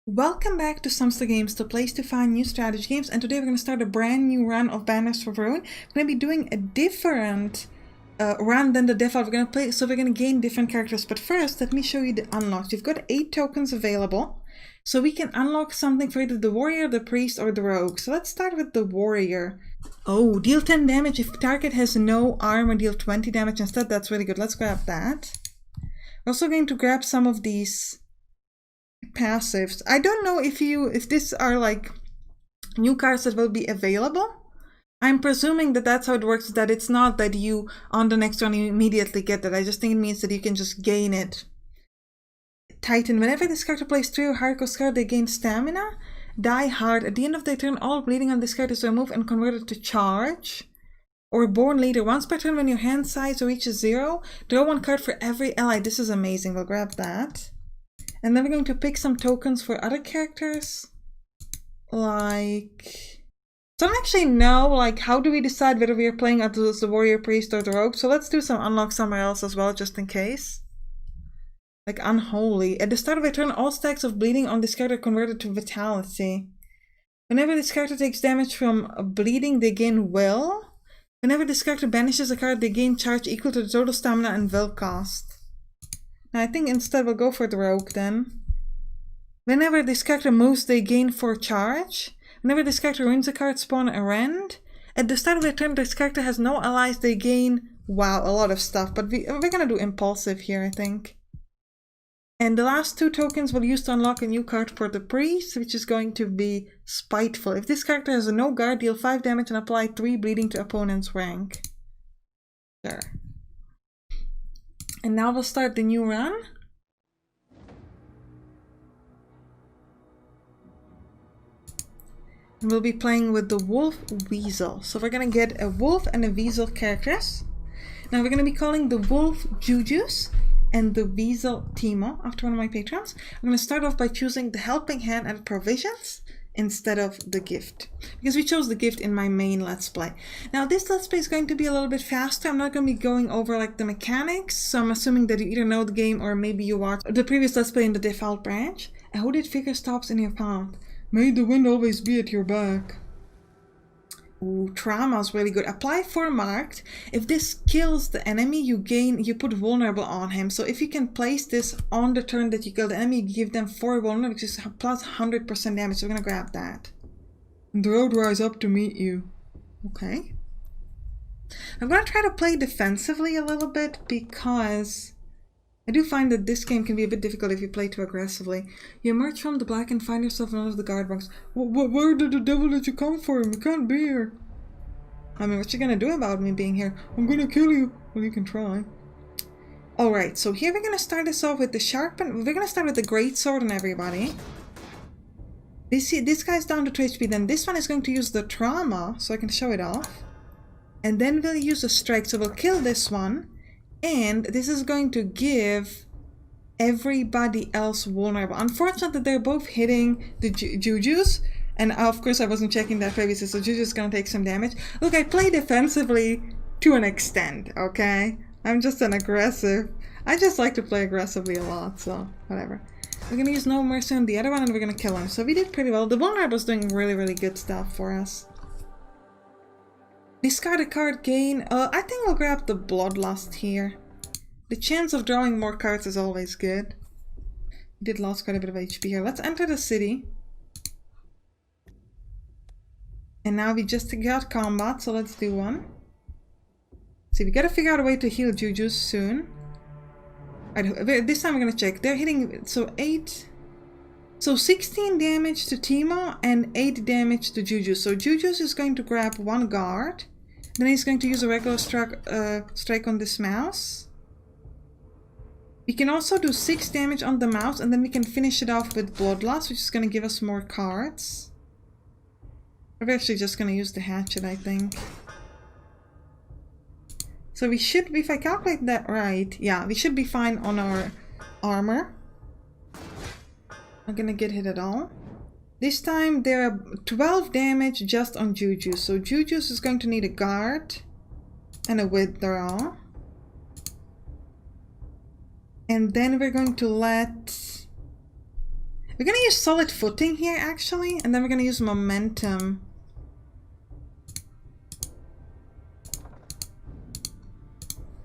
Welcome back to Sampstra Games, the place to find new strategy games, and today we're going to start a brand new run of Banners for Ruin. We're going to be doing a different run than the default. We're going to gain different characters, but first let me show you the unlocks. You've got 8 tokens available, so we can unlock something for either the warrior, the priest, or the rogue. So let's start with the warrior. Oh, deal 10 damage if target has no armor, deal 20 damage instead. That's really good. Let's grab that. We're also going to grab some of these passives. I don't know if these are like new cards that will be available. I'm presuming that that's how it works, that it's not that you on the next one you immediately get that. I just think it means that you can just gain it. Titan. Whenever this character plays 3 or higher cost card, they gain stamina. Die hard. At the end of their turn, all bleeding on this card is removed and converted to charge. Or born later. Once per turn, when your hand size reaches 0, draw 1 card for every ally. This is amazing. We'll grab that. And then we're going to pick some tokens for other characters. Like... So I don't actually know, like, how do we decide whether we are playing as the warrior, priest, or the rogue? So let's do some unlock somewhere else as well, just in case. Like Unholy. At the start of a turn, all stacks of bleeding on this character are converted to vitality. Whenever this character takes damage from bleeding, they gain will. Whenever this character banishes a card, they gain charge equal to the total stamina and will cost. Now I think instead we'll go for the rogue then. Whenever this character moves, they gain 4 charge. Whenever this character wins a card, spawn a rend. At the start of the turn, this character has no allies, they gain, wow, a lot of stuff. But we're gonna do impulsive here, I think. And the last 2 tokens we'll use to unlock a new card for the priest, which is going to be Spiteful. If this character has a no guard, deal 5 damage and apply 3 bleeding to opponent's rank. Sure. And now we'll start the new run. And we'll be playing with the Wolf Weasel. So we're gonna get a Wolf and a Weasel characters. Now we're gonna be calling the Wolf Jujus and the Weasel Timo after one of my patrons. I'm gonna start off by choosing the Helping Hand and Provisions instead of the gift, because we chose the gift in my main Let's Play. Now this Let's Play is going to be a little bit faster. I'm not going to be going over like the mechanics, so I'm assuming that you either know the game or maybe you watched the previous Let's Play in the default branch. A hooded figure stops in your path. May the wind always be at your back. Ooh, trauma is really good. Apply 4 marked. If this kills the enemy, you put vulnerable on him. So if you can place this on the turn that you kill the enemy, you give them 4 vulnerable, which is plus 100% damage. So we're gonna grab that. And the road rise up to meet you. Okay. I'm gonna try to play defensively a little bit because I do find that this game can be a bit difficult if you play too aggressively. You emerge from the black and find yourself in one of the guard bunks. Where did the devil let you come from? You can't be here. I mean, what you gonna do about me being here? I'm gonna kill you. Well, you can try. Alright, so here we're gonna start this off with the sharpen. We're gonna start with the great sword on everybody. This guy's down to 2 HP. Then this one is going to use the trauma, so I can show it off. And then we'll use a strike, so we'll kill this one. And this is going to give everybody else vulnerable. Unfortunately, they're both hitting the Jujus. And of course, I wasn't checking that previously, so Juju's gonna take some damage. Look, I play defensively to an extent, okay? I'm just an aggressive. I just like to play aggressively a lot, so whatever. We're gonna use No Mercy on the other one and we're gonna kill him. So we did pretty well. The vulnerable is doing really, really good stuff for us. Discard a card, gain. I think we'll grab the Bloodlust here. The chance of drawing more cards is always good. We did lose quite a bit of HP here. Let's enter the city. And now we just got combat, so let's do one. See, we gotta figure out a way to heal Jujus soon. This time we're gonna check. They're hitting, so 16 damage to Timo and 8 damage to Jujus. So Jujus is going to grab 1 guard. Then he's going to use a regular strike on this mouse. We can also do 6 damage on the mouse, and then we can finish it off with Bloodlust, which is going to give us more cards. We're actually just going to use the hatchet, I think. So we should, if I calculate that right, yeah, we should be fine on our armor. Not gonna get hit at all. This time there are 12 damage just on Jujus. So Jujus is going to need a guard and a withdraw. And then we're going to let We're gonna use solid footing here actually, and then we're gonna use momentum.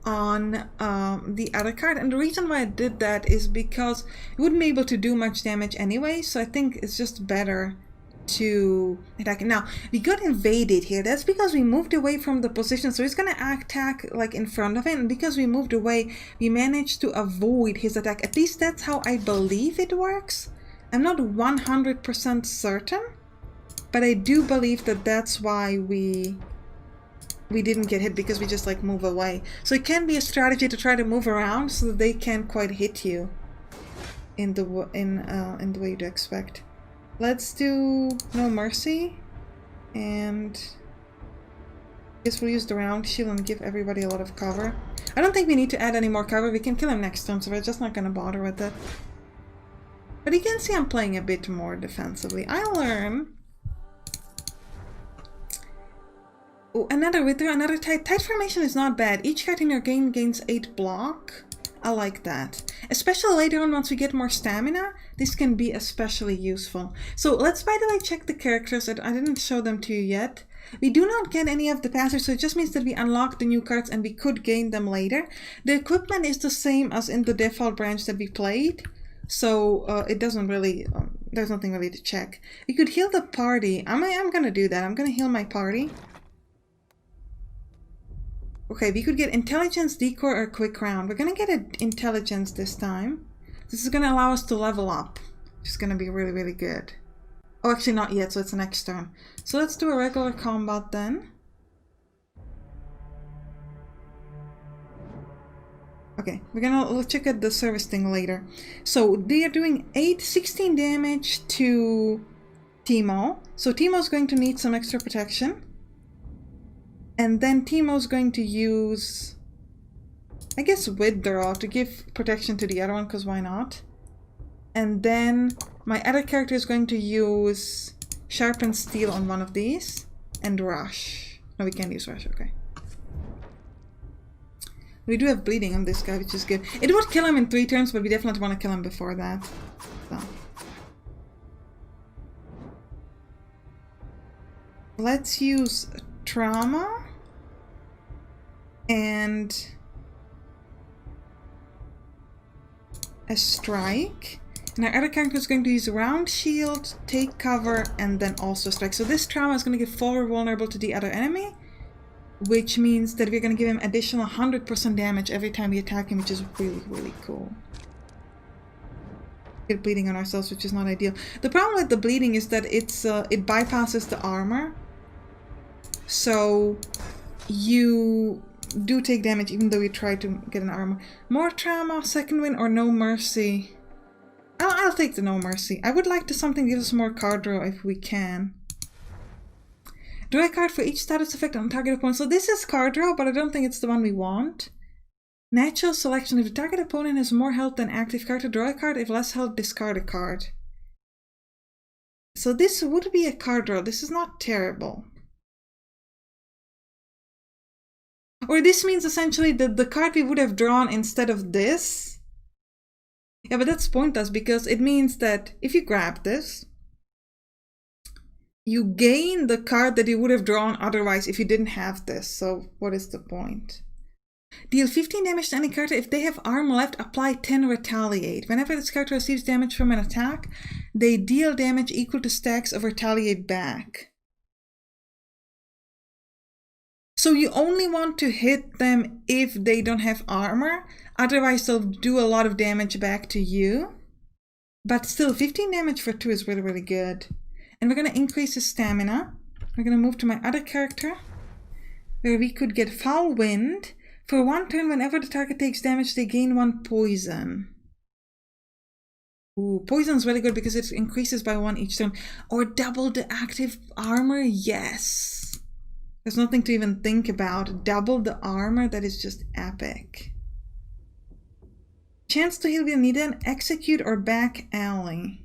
On the other card, and the reason why I did that is because we wouldn't be able to do much damage anyway, so I think it's just better to attack it. Now, we got invaded here. That's because we moved away from the position, so he's gonna attack like in front of it, and because we moved away, we managed to avoid his attack. At least that's how I believe it works. I'm not 100% certain, but I do believe that that's why we didn't get hit, because we just like move away. So it can be a strategy to try to move around so that they can't quite hit you in the way you'd expect. Let's do No Mercy, and I guess we'll use the round shield and give everybody a lot of cover. I don't think we need to add any more cover. We can kill him next turn, so we're just not gonna bother with it. But you can see I'm playing a bit more defensively. I learn. Oh, another wither, another tight formation is not bad. Each card in your game gains 8 block. I like that. Especially later on, once we get more stamina, this can be especially useful. So let's, by the way, check the characters. I didn't show them to you yet. We do not get any of the passes, so it just means that we unlock the new cards and we could gain them later. The equipment is the same as in the default branch that we played. So it doesn't really, there's nothing really to check. We could heal the party. I'm gonna do that. I'm gonna heal my party. Okay, we could get intelligence, decor, or quick round. We're gonna get an intelligence this time. This is gonna allow us to level up, which is gonna be really, really good. Oh, actually not yet, so it's next turn. So let's do a regular combat then. Okay, we'll check out the service thing later. So they are doing 16 damage to Timo. So Timo's going to need some extra protection. And then Timo's going to use, I guess, Withdraw to give protection to the other one, because why not? And then my other character is going to use Sharpened Steel on one of these, and Rush. No, we can't use Rush, okay. We do have bleeding on this guy, which is good. It would kill him in 3 turns, but we definitely want to kill him before that. So. Let's use Trauma and a Strike. And our other character is going to use Round Shield, take cover, and then also Strike. So this Trauma is going to get forward vulnerable to the other enemy, which means that we're going to give him additional 100% damage every time we attack him, which is really, really cool. Get bleeding on ourselves, which is not ideal. The problem with the bleeding is that it bypasses the armor. So you do take damage even though you try to get an armor. More Trauma, second win, or No Mercy? I'll take the No Mercy. I would like to something give us more card draw if we can. Draw a card for each status effect on target opponent. So this is card draw, but I don't think it's the one we want. Natural selection. If the target opponent has more health than active card, to draw a card. If less health, discard a card. So this would be a card draw. This is not terrible. Or this means essentially that the card we would have drawn instead of this. Yeah, but that's pointless because it means that if you grab this, you gain the card that you would have drawn otherwise if you didn't have this. So what is the point? Deal 15 damage to any character. If they have armor left, apply 10 Retaliate. Whenever this character receives damage from an attack, they deal damage equal to stacks of Retaliate back. So you only want to hit them if they don't have armor. Otherwise, they'll do a lot of damage back to you. But still, 15 damage for 2 is really, really good. And we're going to increase his stamina. We're going to move to my other character, where we could get Foul Wind. For 1 turn, whenever the target takes damage, they gain 1 poison. Ooh, poison's really good because it increases by 1 each turn. Or double the active armor, yes. There's nothing to even think about. Double the armor, that is just epic. Chance to heal when needed, execute or back alley.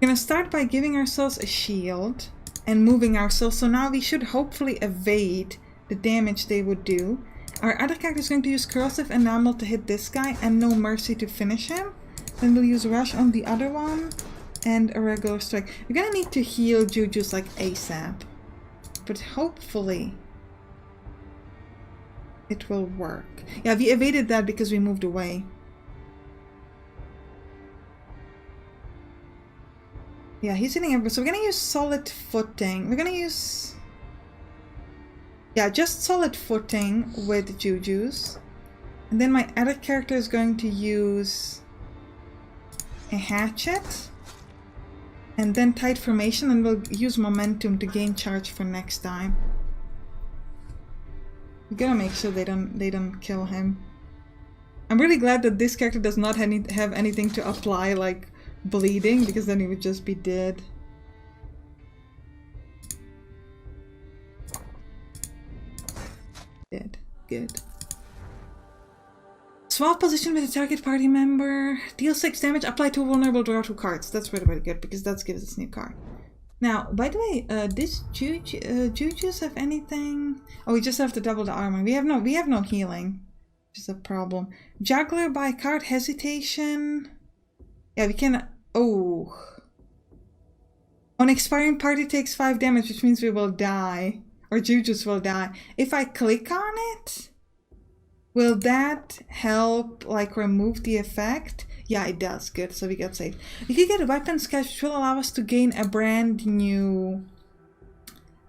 We're gonna start by giving ourselves a shield and moving ourselves. So now we should hopefully evade the damage they would do. Our other character is going to use corrosive enamel to hit this guy and no mercy to finish him. Then we'll use rush on the other one and a regular strike. We're gonna need to heal Juju's like ASAP, but hopefully it will work. Yeah, we evaded that because we moved away. Yeah, he's hitting everything. So we're gonna use solid footing. We're gonna use... yeah, just solid footing with Juju's. And then my other character is going to use a hatchet. And then tight formation, and we'll use momentum to gain charge for next time. We gotta make sure they don't kill him. I'm really glad that this character does not have anything to apply, like bleeding, because then he would just be dead. Good. Swap position with a target party member. Deal 6 damage. Apply to vulnerable. Draw 2 cards. That's really, really good because that gives us a new card. Now, by the way, this Juju's have anything? Oh, we just have to double the armor. We have no healing, which is a problem. Juggler by card. Hesitation. Yeah, we can. Oh. On expiring party takes 5 damage, which means we will die. Or Juju's will die. If I click on it, will that help, like, remove the effect? Yeah, it does. Good, so we got saved. You can get a weapon sketch, which will allow us to gain a brand new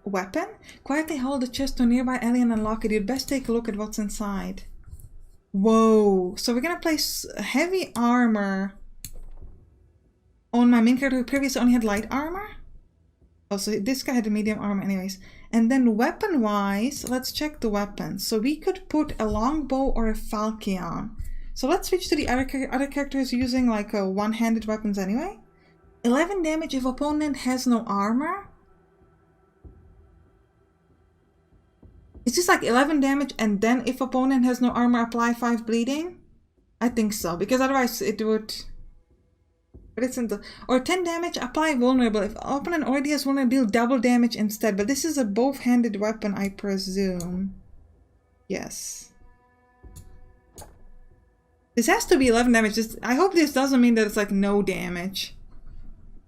weapon. Quietly hold the chest to a nearby alien and lock it. You'd best take a look at what's inside. Whoa. So we're gonna place heavy armor on my main character who previously only had light armor. Oh, so this guy had a medium armor anyways. And then weapon-wise, let's check the weapons. So we could put a longbow or a falchion. So let's switch to the other characters using like one-handed weapons anyway. 11 damage if opponent has no armor. It's just like 11 damage and then if opponent has no armor, apply 5 bleeding? I think so, because otherwise it would... But it's in the... Or 10 damage, apply vulnerable. If opponent already has vulnerable, deal double damage instead. But this is a both-handed weapon, I presume. Yes. This has to be 11 damage. I hope this doesn't mean that it's like no damage.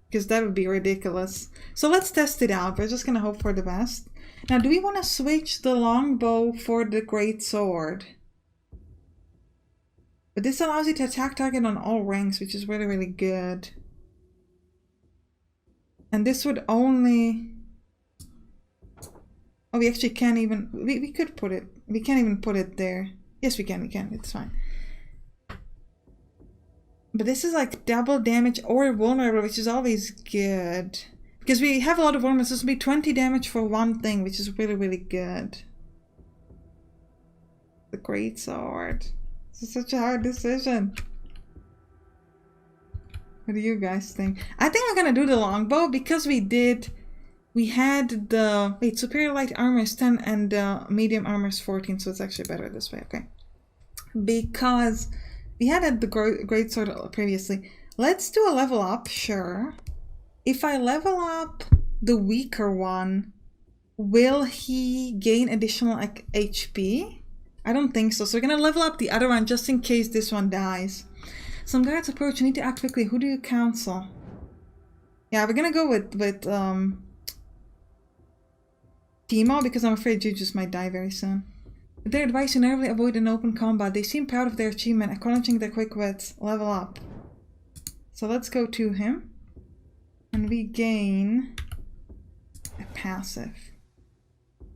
Because that would be ridiculous. So let's test it out. We're just going to hope for the best. Now, do we want to switch the longbow for the great sword? But this allows you to attack target on all ranks, which is really, really good. And this would only... Oh, we actually can't even... We could put it... We can't even put it there. Yes, we can. It's fine. But this is like double damage or vulnerable, which is always good. Because we have a lot of vulnerables. This will be 20 damage for one thing, which is really, really good. The great sword. This is such a hard decision. What do you guys think? I think we're gonna do the longbow because we had the... Wait, superior light armor is 10 and medium armor is 14, so it's actually better this way, okay. Because... we had the great sword previously. Let's do a level up, sure. If I level up the weaker one, will he gain additional like, HP? I don't think so. So we're gonna level up the other one just in case this one dies. Some guards approach. You need to act quickly. Who do you counsel? Yeah, we're gonna go with Timo because I'm afraid Juju's might die very soon. Their advice to narrowly avoid an open combat. They seem proud of their achievement, acknowledging their quick wits. Level up. So let's go to him. And we gain a passive.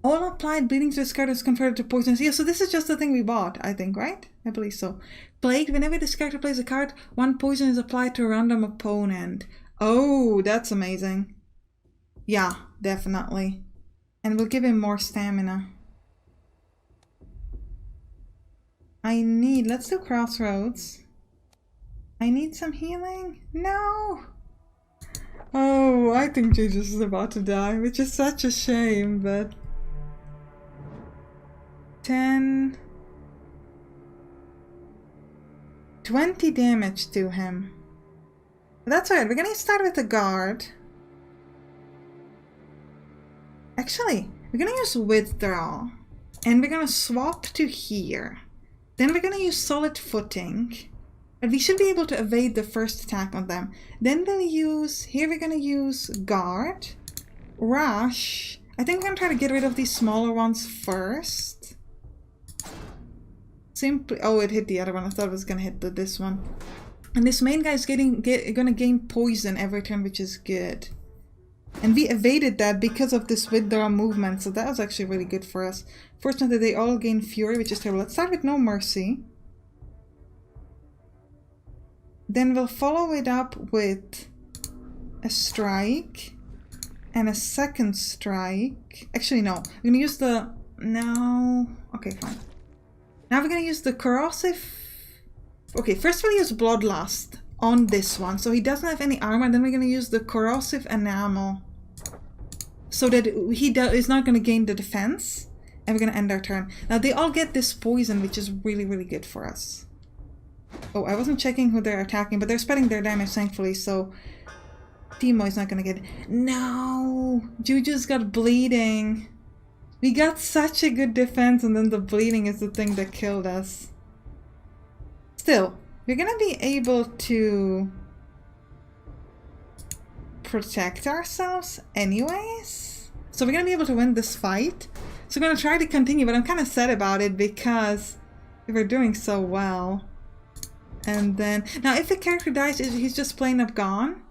All applied bleeding to this card is converted to poison. Yeah, so this is just the thing we bought, I think, right? I believe so. Plague. Whenever this character plays a card, 1 poison is applied to a random opponent. Oh, that's amazing. Yeah, definitely. And we'll give him more stamina. Let's do crossroads. I need some healing. No! Oh, I think Jesus is about to die, which is such a shame, but... 10... 20 damage to him. That's alright, we're gonna start with the guard. Actually, we're gonna use withdraw. And we're gonna swap to here. Then we're gonna use solid footing. And we should be able to evade the first attack on them. Then we'll use, here we're gonna use guard, rush. I think we're gonna try to get rid of these smaller ones first. Simply, oh, it hit the other one. I thought it was gonna hit this one. And this main guy is gonna gain poison every turn, which is good. And we evaded that because of this withdraw movement, so that was actually really good for us. Fortunately, they all gain fury, which is terrible. Let's start with no mercy. Then we'll follow it up with a strike and a second strike. Actually, no. We're gonna use the... No. Okay, fine. Now we're gonna use the corrosive... Okay, first we'll use Bloodlust on this one, so he doesn't have any armor. Then we're gonna use the corrosive enamel so that he is not gonna gain the defense. And we're gonna end our turn. Now they all get this poison, which is really, really good for us. Oh, I wasn't checking who they're attacking, but they're spreading their damage, thankfully, so Timo is not gonna get... No! Juju's got bleeding. We got such a good defense, and then the bleeding is the thing that killed us. Still, we're gonna be able to protect ourselves anyways. So we're gonna be able to win this fight. So we're gonna try to continue, but I'm kind of sad about it because we're doing so well. And then, now if the character dies, he's just plain up gone.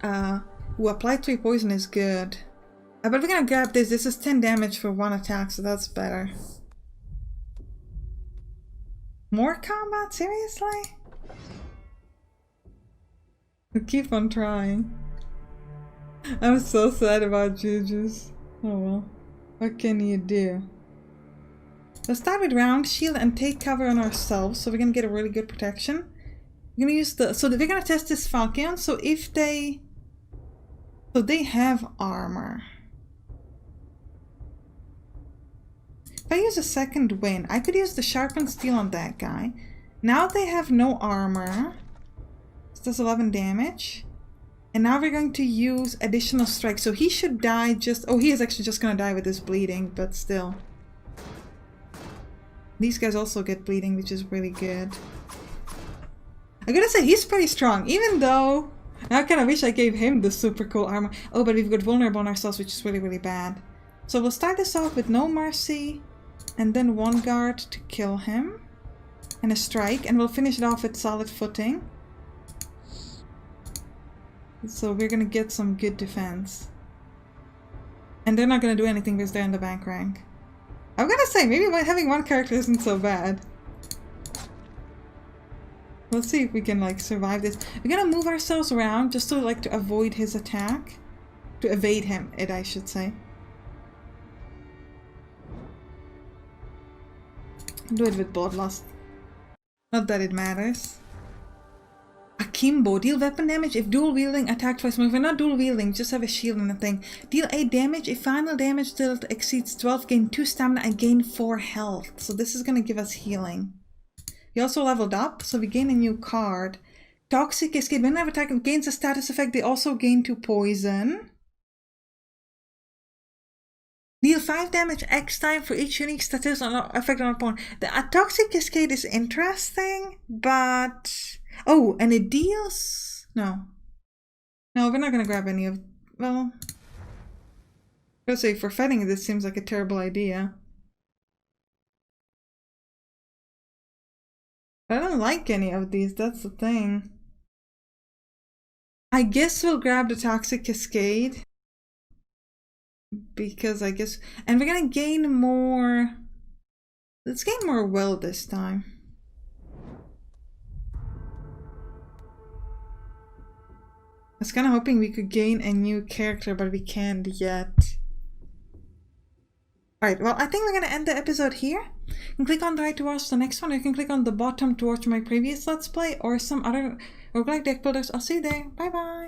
Applied 3 poison is good. But we're gonna grab this. This is 10 damage for 1 attack, so that's better. More combat? Seriously? We'll keep on trying. I'm so sad about Juju's. Oh well. What can you do? Let's start with round shield and take cover on ourselves, so we're gonna get a really good protection. We're gonna use the... So we're gonna test this Falcon, so if they... So they have armor. If I use a second wind, I could use the sharpened steel on that guy. Now they have no armor. This does 11 damage. And now we're going to use additional strike. So he should die just... Oh, he is actually just going to die with his bleeding, but still. These guys also get bleeding, which is really good. I gotta say, he's pretty strong, even though... I kind of wish I gave him the super cool armor. Oh, but we've got vulnerable on ourselves, which is really, really bad. So we'll start this off with no mercy. And then 1 guard to kill him. And a strike. And we'll finish it off with solid footing. So we're gonna get some good defense. And they're not gonna do anything because they're in the bank rank. I'm gonna say, maybe having 1 character isn't so bad. Let's see if we can like survive this. We're gonna move ourselves around just to avoid his attack. To evade him, I should say. Do it with Bloodlust. Not that it matters. Akimbo. Deal weapon damage if dual wielding, attack twice more. If we're not dual wielding, just have a shield and a thing. Deal 8 damage if final damage dealt exceeds 12, gain 2 stamina and gain 4 health. So this is gonna give us healing. We also leveled up, so we gain a new card. Toxic Escape. Whenever attack gains a status effect, they also gain 2 poison. Deal 5 damage X time for each unique status effect on an opponent. The Toxic Escape is interesting, but... Oh, and it deals... No. No, we're not gonna grab any of... Well... I was gonna say, for fighting this seems like a terrible idea. I don't like any of these, that's the thing. I guess we'll grab the Toxic Cascade. Because I guess... And we're gonna gain more... Let's gain more will this time. I was kind of hoping we could gain a new character, but we can't yet. Alright, well, I think we're going to end the episode here. You can click on the right to watch the next one, or you can click on the bottom to watch my previous Let's Play, or some other roguelike deck builders. I'll see you there. Bye bye!